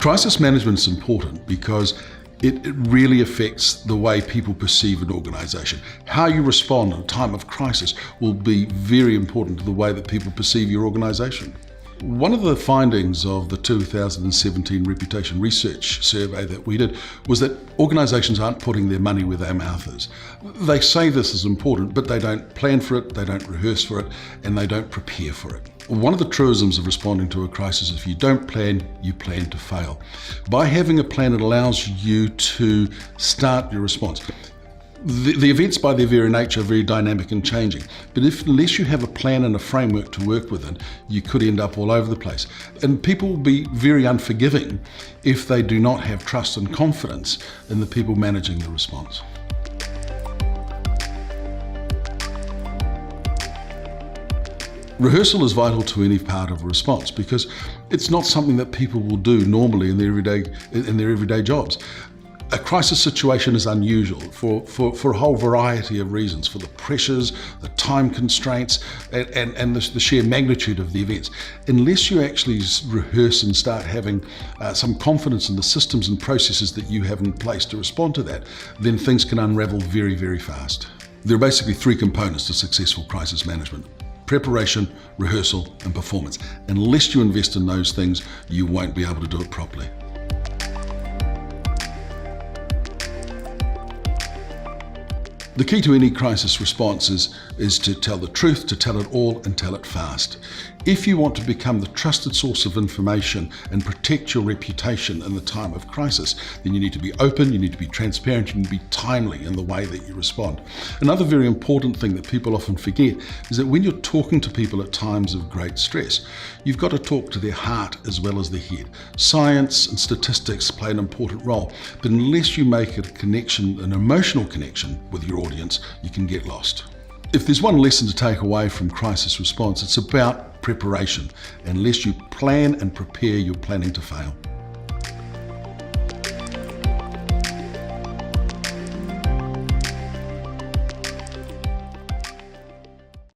Crisis management is important because it really affects the way people perceive an organisation. How you respond in a time of crisis will be very important to the way that people perceive your organisation. One of the findings of the 2017 Reputation Research Survey that we did was that organisations aren't putting their money where their mouth is. They say this is important, but they don't plan for it, they don't rehearse for it, and they don't prepare for it. One of the truisms of responding to a crisis is if you don't plan, you plan to fail. By having a plan, it allows you to start your response. The events by their very nature are very dynamic and changing, but unless you have a plan and a framework to work within, you could end up all over the place. And people will be very unforgiving if they do not have trust and confidence in the people managing the response. Rehearsal is vital to any part of a response because it's not something that people will do normally in their everyday jobs. A crisis situation is unusual for a whole variety of reasons, for the pressures, the time constraints, and the sheer magnitude of the events. Unless you actually rehearse and start having some confidence in the systems and processes that you have in place to respond to that, then things can unravel very, very fast. There are basically three components to successful crisis management: preparation, rehearsal, and performance. Unless you invest in those things, you won't be able to do it properly. The key to any crisis response is to tell the truth, to tell it all, and tell it fast. If you want to become the trusted source of information and protect your reputation in the time of crisis, then you need to be open, you need to be transparent, you need to be timely in the way that you respond. Another very important thing that people often forget is that when you're talking to people at times of great stress, you've got to talk to their heart as well as their head. Science and statistics play an important role, but unless you make a connection, an emotional connection with your audience, you can get lost. If there's one lesson to take away from crisis response, it's about preparation. Unless you plan and prepare, you're planning to fail.